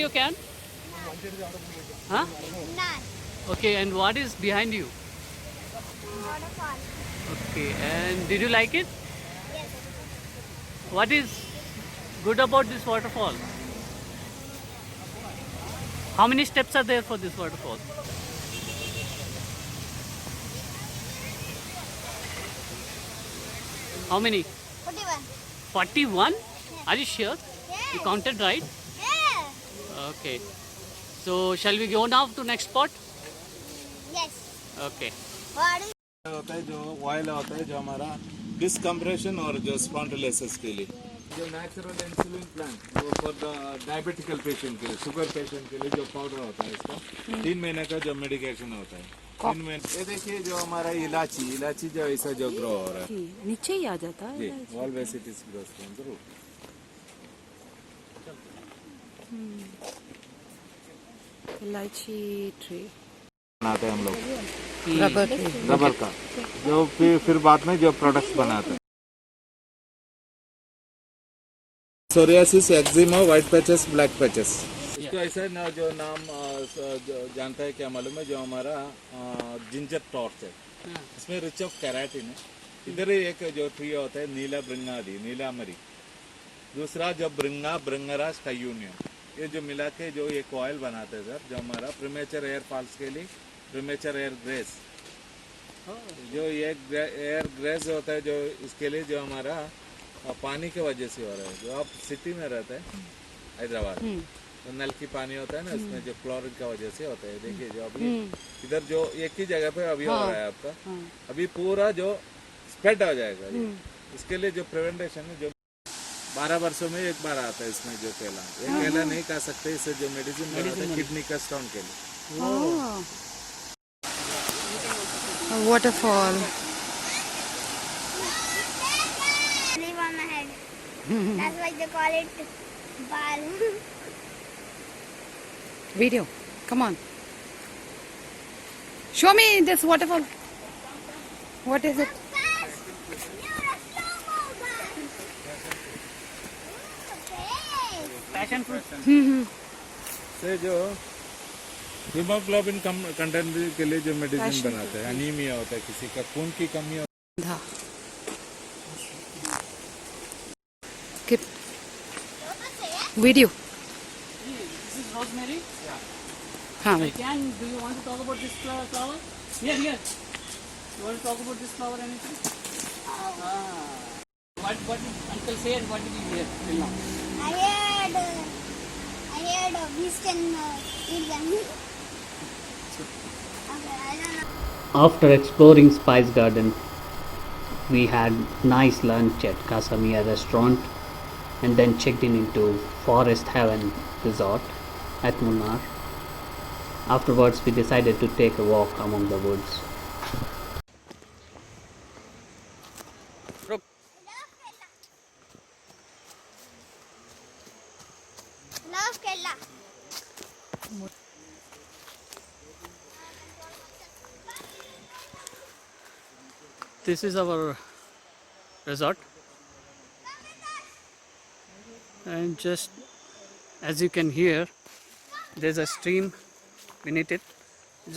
You can? Huh? None. Okay, and what is behind you? Waterfall. Okay, and did you like it? Yes. What is good about this waterfall? How many steps are there for this waterfall? How many? 41. 41? Are you sure? You Yes. counted right? Yeah. Okay. So shall we go now to next spot? Yes. Okay. What is होता है जो oil होता है जो हमारा डिस्कम्प्रेशन और जो spondylosis के लिए जो नेचुरल इंसुलिन प्लांट जो फॉर द डायबिटिकल पेशेंट के लिए शुगर पेशेंट के लिए जो पाउडर होता है इसका 3 महीने का जो मेडिकेशन होता है 3 महीने ये देखिए जो हमारा इलायची जो ऐसा जो ग्रो हो रहा है नीचे ही आ जाता है जी always it is grows from the root elaichi tree बनाते हैं हम लोग रबर रबर का जो फिर बाद में जो प्रोडक्ट्स बनाते हैं psoriasis eczema white patches black patches इसको ऐसा ना जो नाम जो जानता है क्या मालूम है जो हमारा जिंजर टॉर्च है इसमें रिच ऑफ कैराटिन है इधर ही एक जो ट्री होता है नीला ब्रिंगादी नीलामरी दूसरा जो ब्रिंगरास कायूनियम ये जो मिला के जो एक ऑयल बनाते हैं सर जो हमारा प्रीमेचर एयर फॉल्स के लिए प्रीमेचर एयर ग्रेस जो ये एयर ग्रेस होता है जो इसके लिए जो हमारा पानी के वजह से हो रहा है जो आप सिटी में रहते हैं हैदराबाद तो नल की पानी होता है ना इसमें जो क्लोरीन का वजह से होता है देखिए जो अभी इधर जो एक ही जगह पे अभी हो रहा है आपका अभी पूरा जो स्प्रेड हो जाएगा इसके लिए जो प्रिवेंटेशन है जो 12 वर्षों में एक बार आता है इसमें जो केला ये केला नहीं खा सकते इससे जो मेडिसिन बनाते हैं किडनी का स्टोन के लिए waterfall. live on my head? That's why they call it bal. Video. Come on. Show me this waterfall. What is it? Passion fruit. से जो हीमोग्लोबिन कंटेंट के लिए जो मेडिसिन बनाते हैं अनीमिया होता है किसी का खून की कमी होती धा. Skip. Video. This is rosemary. हाँ. Do you want to talk about this flower? Here. You want to talk about this flower anything? What did Uncle say and what did you hear till now? I heard bees can eat them. Okay, I don't know. After exploring Spice Garden, we had nice lunch at Casamia restaurant and then checked into Forest Heaven Resort at Munnar. Afterwards, we decided to take a walk among the woods. Love Kerala. This is our resort, and just as you can hear, there's a stream beneath it,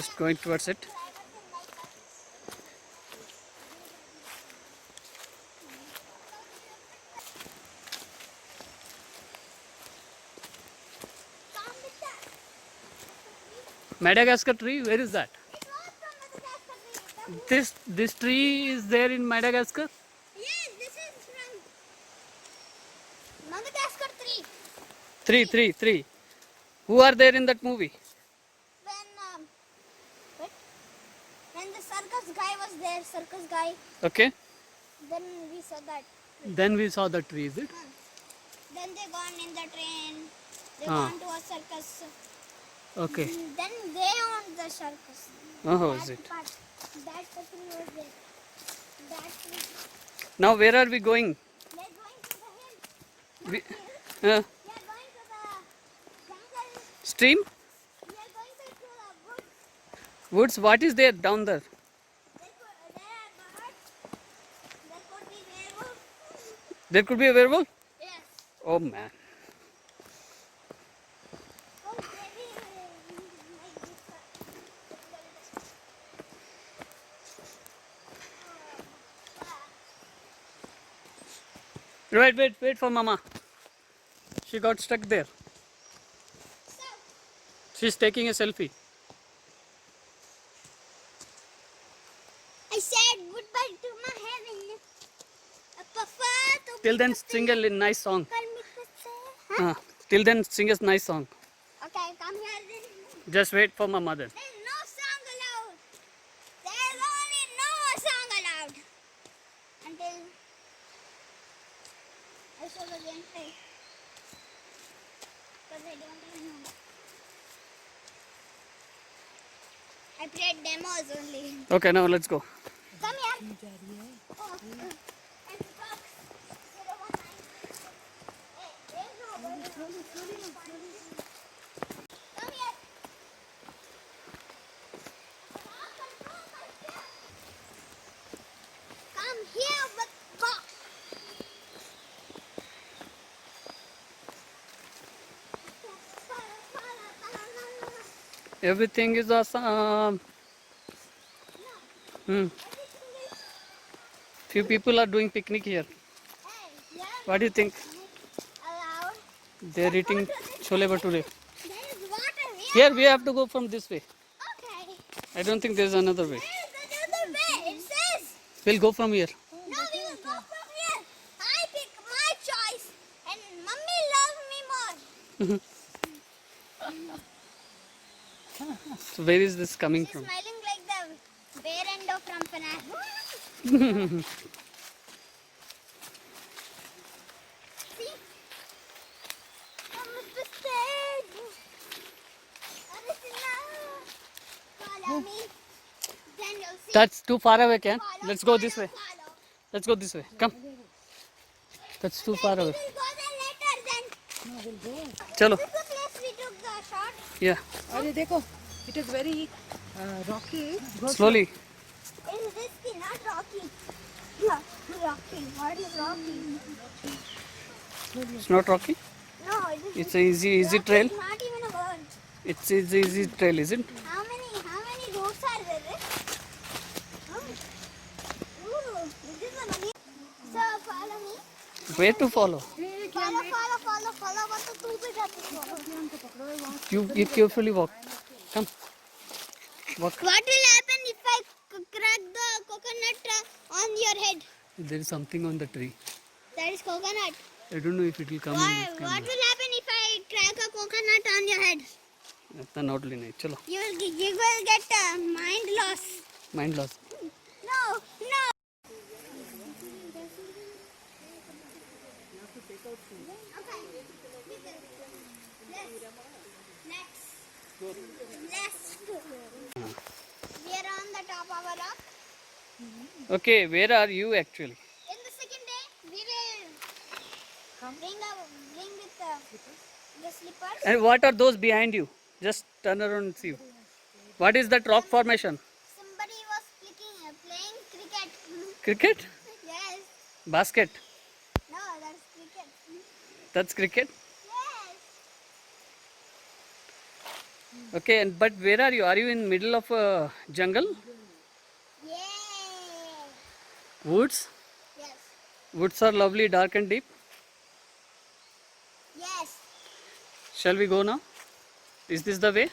just going towards it. Madagascar tree, where is that? This tree is there in Madagascar? Yes, this is from Madagascar 3. Three. Who are there in that movie? Wait, when the circus guy was there, circus guy, Okay. then we saw that. Then we saw the tree, is it? Then they gone in the train. They Ah. gone to a circus. Okay. Then they owned the circus. Oh, is it? That tree was there. That tree. Now where are we going? They're going to the hill. We, They're going to the jungle. stream? We are going to the woods. Woods? What is there down there? There are birds. There could be werewolves. There could be a werewolf? Yes. Oh man. Wait for Mama. She got stuck there. She's taking a selfie. I said goodbye to my heaven. Till then, sing a nice song. Huh? Till then, sing a nice song. Okay, come here then. Just wait for Mama then. There's no song allowed. There's only no song allowed. Until I show the gameplay. Because I don't even know. I played demos only. Okay, now let's go. Come here. Oh, and box 019. Hey, there's nobody. Come here. Come here with box. Everything is awesome. Few people are doing picnic here. Hey, yeah, What do you think? allowed. They're eating chole bhature. There is water here. Here we have to go from this way. Okay. I don't think there's another way. There's another way. It says. We'll go from here. No, we will go from here. I pick my choice, and Mummy loves me more. So where is this coming She's from? smiling like the bear endo from FNAF. See? Mr. Stage. Follow me. Then you'll see. That's too far away, Ken. Follow, Let's go this follow, way. follow. Let's go this way. Come. That's too far away. We will go there later then. Chalo. This is the place we took the shot. Yeah. अरे देखो, it is very rocky. Go Slowly. It is risky, not rocky. Yeah, rocky. What is rocky? It's not rocky. No, it is. It's a easy rocky trail. is not even a word. It's easy trail, isn't it? How many roads are there? Oh. Ooh, this is a money. So follow me. Where to follow? Follow. What the two big follow. You carefully walk. Come. Walk. What will happen if I crack the coconut on your head? There is something on the tree. That is coconut. I don't know if it will come in this What camera. will happen if I crack a coconut on your head? That's not really. Chalo. You will get mind loss. Mind loss. No. Okay. Next. We are on the top of a rock. Okay, where are you actually? In the second day, we will bring with the slippers. And what are those behind you? Just turn around and see. What is that rock formation? Somebody was playing cricket. Cricket? Yes. Basket? No, that's cricket. That's cricket? Yes. Okay, but where are you? Are you in middle of a jungle? Yeah. Woods? Yes. Woods are lovely, dark and deep. Yes. Shall we go now? Is this the way?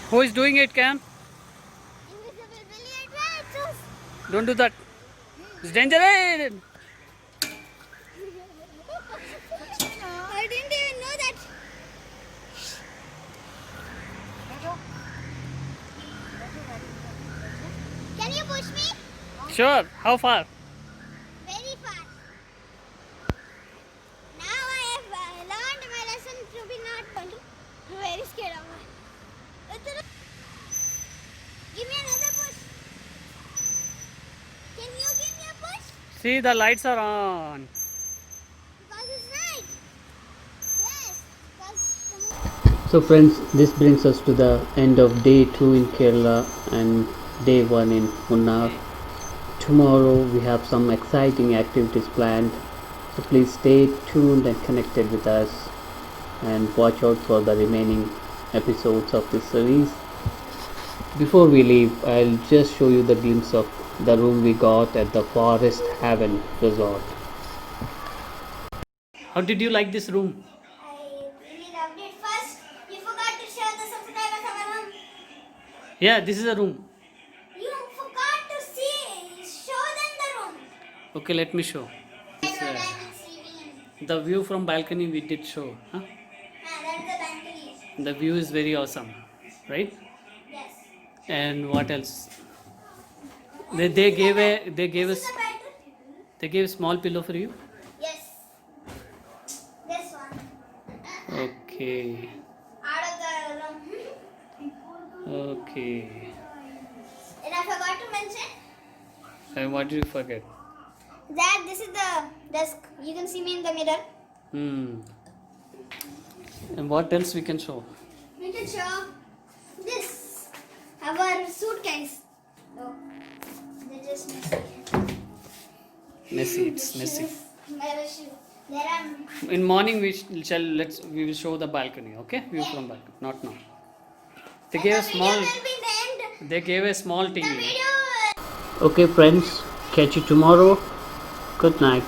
Who is doing it, Cam? Invisible billiard Don't do that. It's dangerous. I didn't even know that. Can you push me? Sure. How far? Very far. Now I have learned my lesson to be not very scared of it. Give me another push. Can you give me a push? See, the lights are on. Because it's night. Yes. Because So friends, this brings us to the end of day 2 in Kerala and day 1 in Munnar. Tomorrow we have some exciting activities planned, so please stay tuned and connected with us and watch out for the remaining episodes of this series. Before we leave, I'll just show you the glimpse of the room we got at the Forest Haven Resort. How did you like this room? I really loved it. First, you forgot to show the subscribers our room. Yeah, this is a room. You forgot to show them the room. Okay, let me show. That's what I'm sleeping in. The view from balcony we did show. Huh? That's the balcony. The view is very awesome, right? Yes. And what else? They gave a This is the bed. they gave a small pillow for you. Yes. This one. Okay. Out of the room. Okay. And I forgot to mention And what did you forget? that this is the desk. You can see me in the mirror. And what else we can show? We can show this. Our suitcase. Oh, they're just messy. Messy. It's messy. My shoe. There are. In morning we will show the balcony. Okay, view from balcony. Not now. They gave a small. Video will be in the end. They gave a small The TV. video. Okay, friends. Catch you tomorrow. Good night.